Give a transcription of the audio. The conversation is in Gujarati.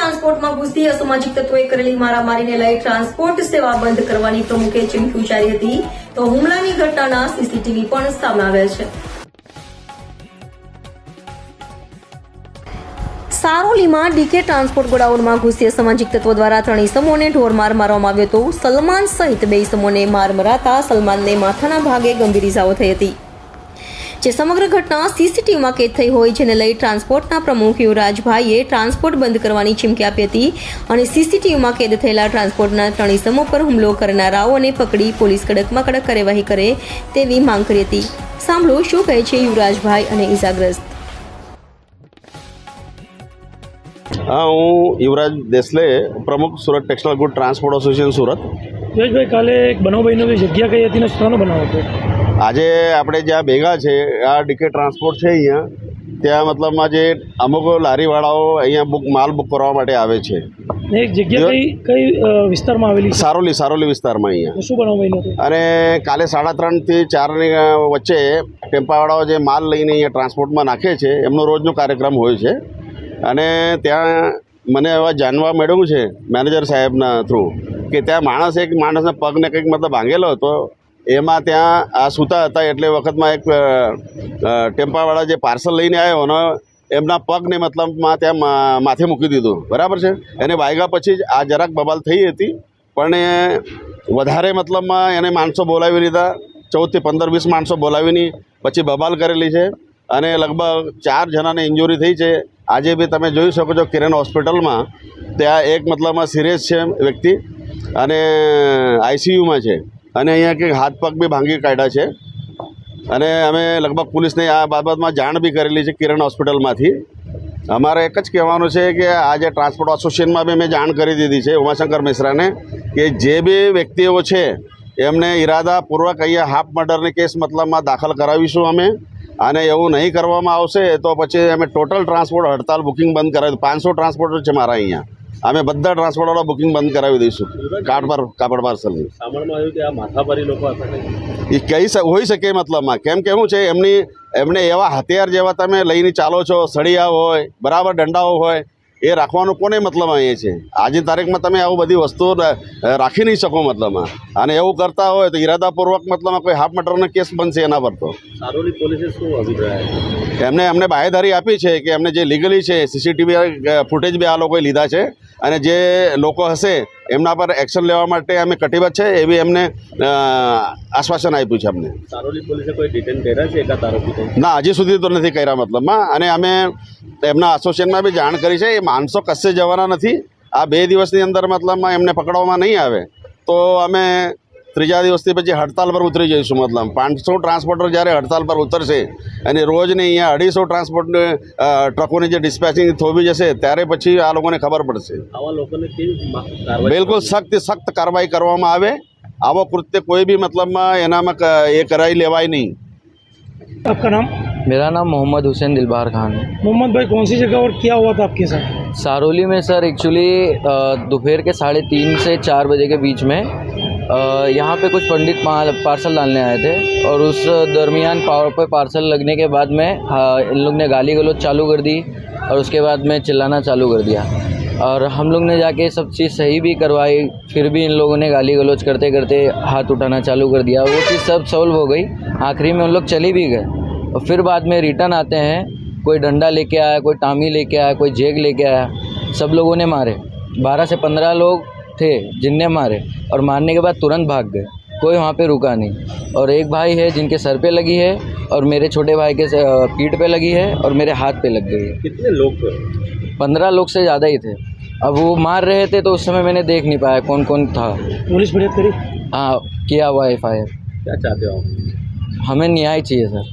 ટ્રાન્સપોર્ટમાં ઘૂસી અસામાજિક તત્વોએ કરેલી મારામારીને લઈ ટ્રાન્સપોર્ટ સેવા બંધ કરવાની પ્રમુખે ચીમકી ઉચ્ચારી હતી તો હુમલાની ઘટનાના સીસીટીવી પણ સામે આવ્યા છે। સારોલીમાં ડીકે ટ્રાન્સપોર્ટ ગોડાઉનમાં ઘૂસી અસામાજિક તત્વો દ્વારા 3 ઇસમોને ઢોરમાર મારવામાં આવ્યો હતો। સલમાન સહિત 2 ઇસમોને માર મરાતા સલમાનને માથાના ભાગે ગંભીર ઇજાઓ થઈ હતી, જે સમગ્ર ઘટના સીસીટીવીમાં કેદ થઈ હોય, જેને લઈ ટ્રાન્સપોર્ટના પ્રમુખ યુવરાજભાઈએ ટ્રાન્સપોર્ટ બંધ કરવાની ચીમકી આપી હતી અને સીસીટીવીમાં કેદ થયેલા ટ્રાન્સપોર્ટના 3 ઇસમો પર હુમલો કરનારાઓને પકડી પોલીસ કડકમાં કડક કાર્યવાહી કરે તેવી માંગ કરી હતી। સાંભળો શું કહે છે યુવરાજભાઈ અને ઇજાગ્રસ્ત। हाँ, હું યુવરાજ દેસલે, પ્રમુખ Surat textile good transport association Surat. Jayeshbhai, કાલે એક બનાવ બન્યો, જગ્યા કઈ હતી ને શાનો બનાવ હતો? આજે આપણે જ્યાં ભેગા છે આ ડીકે ટ્રાન્સપોર્ટ છે અહીંયા, ત્યાં મતલબમાં જે અમુક લારીવાળાઓ અહીંયા માલ બુક કરવા માટે આવે છે। એક જગ્યા કઈ વિસ્તારમાં આવેલી? સારોલી વિસ્તારમાં અહીંયા। શું બનાવ બન્યો હતો? અને કાલે 3:30 થી 4 ની વચ્ચે ટેમ્પાવાળાઓ જે માલ લઈને અહીંયા ટ્રાન્સપોર્ટમાં નાખે છે એમનો રોજનો કાર્યક્રમ હોય છે અને ત્યાં મને એવા જાણવા મળ્યું છે મેનેજર સાહેબના થ્રુ કે ત્યાં એક માણસના પગને કંઈક મતલબ ભાંગેલો હતો, એમાં ત્યાં આ સૂતા હતા એટલે વખતમાં એક ટેમ્પાવાળા જે પાર્સલ લઈને આવ્યો ને એમના પગને મતલબમાં ત્યાં માથે મૂકી દીધું, બરાબર છે। એને વાગ્યા પછી જ આ જરાક બબાલ થઈ હતી, પણ વધારે મતલબમાં એને માણસો બોલાવી લીધા, 14 થી 15 20 માણસો બોલાવીને પછી બબાલ કરેલી છે અને લગભગ 4 જણાને ઇન્જુરી થઈ છે। આજે બી તમે જોઈ શકો છો કિરણ હોસ્પિટલમાં ત્યાં એક મતલબમાં સિરિયસ છે વ્યક્તિ અને આઈસીયુમાં છે અને અહીંયા કંઈક હાથ પગ બી ભાંગી કાઢ્યા છે અને અમે લગભગ પોલીસને આ બાબતમાં જાણ બી કરેલી છે કિરણ હોસ્પિટલમાંથી। અમારે એક જ કહેવાનું છે કે આજે ટ્રાન્સપોર્ટ એસોસિએશનમાં બી મેં જાણ કરી દીધી છે ઉમાશંકર મિશ્રાને કે જે બી વ્યક્તિઓ છે એમને ઇરાદાપૂર્વક અહીંયા હાફ મર્ડરની કેસ મતલબમાં દાખલ કરાવીશું અમે, અને એવું નહીં કરવામાં આવશે તો પછી અમે ટોટલ ટ્રાન્સપોર્ટ હડતાલ બુકિંગ બંધ કરાવી 500 ટ્રાન્સપોર્ટર છે મારા અહીંયા, અમે બધા ટ્રાન્સપોર્ટવાળા બુકિંગ બંધ કરાવી દઈશું કાપડ પાર્સલની। એ કઈ હોઈ શકે મતલબમાં કેવું છે એમને એવા હથિયાર જેવા તમે લઈને ચાલો છો, સળિયા હોય, બરાબર દંડાઓ હોય, એ રાખવાનું કોને મતલબ અહીંયા છે? આજની તારીખમાં તમે આવું બધી વસ્તુઓ રાખી નહીં શકો મતલબમાં, અને એવું કરતા હોય તો ઇરાદાપૂર્વક મતલબમાં કોઈ હાફ મર્ડરનો કેસ બનશે એના પર। તો સારોલી પોલીસે શું અભિપ્રાય? અમને બાહેધરી આપી છે કે એમને જે લીગલી છે સીસીટીવી ફૂટેજ બી આ લોકોએ લીધા છે અને જે લોકો હશે એમના પર એક્શન લેવા માટે અમે કટિબદ્ધ છે એવી એમને આશ્વાસન આપ્યું છે અમને। સારોલી પોલીસે કોઈ ડિટેન કર્યા છે એકાદ આરોપી? ના, હજી સુધી તો નથી કર્યા મતલબમાં, અને અમે એમના એસોસિએશનમાં બી જાણ કરી છે એ માણસો કશે જવાના નથી। આ 2 દિવસની અંદર મતલબમાં એમને પકડવામાં નહીં આવે તો અમે 3જા દિવસથી પછી હડતાલ પર ઉતરી જઈશું। મતલબ 500 ટ્રાન્સપોર્ટર જ્યારે હડતાલ પર ઉતરશે અને રોજને અહીંયા 250 ટ્રાન્સપોર્ટ ટ્રકોની જે ડિસ્પેચિંગ થોભી જશે ત્યારે પછી આ લોકોને ખબર પડશે। આવા લોકોને બિલકુલ સખ્ત કાર્યવાહી કરવામાં આવે। આવો કૃત્ય કોઈ બી મતલબમાં એનામાં એ કરાવી લેવાય નહીં। आपका नाम? मेरा नाम मोहम्मद हुसैन दिलबार खान है। मोहम्मद भाई, कौन सी जगह और क्या हुआ था आपके साथ? सारोली में सर एक्चुअली दोपहर के 3:30 से 4 बजे के बीच में यहाँ पे कुछ पंडित पार्सल डालने आए थे और उस दरमियान पावर पे पार्सल लगने के बाद में इन लोग ने गाली गलौज चालू कर दी और उसके बाद में चिल्लाना चालू कर दिया और हम लोग ने जाके सब चीज़ सही भी करवाई, फिर भी इन लोगों ने गाली गलौज करते करते हाथ उठाना चालू कर दिया। वो चीज़ सब सॉल्व हो गई, आखिरी में उन लोग चली भी गए और फिर बाद में रिटर्न आते हैं, कोई डंडा लेके आया, कोई टामी लेके आया, कोई जेग लेके आया, सब लोगों ने मारे। 12 से 15 लोग थे जिनने मारे और मारने के बाद तुरंत भाग गए, कोई वहाँ पे रुका नहीं। और एक भाई है जिनके सर पे लगी है और मेरे छोटे भाई के पीठ पे लगी है और मेरे हाथ पे लग गई है। कितने लोग थे? 15 लोग से ज़्यादा ही थे। अब वो मार रहे थे तो उस समय मैंने देख नहीं पाया कौन कौन था। पुलिस फरियाद करी? हाँ, किया हुआ FIR। क्या चाहते हो? हमें न्याय चाहिए सर।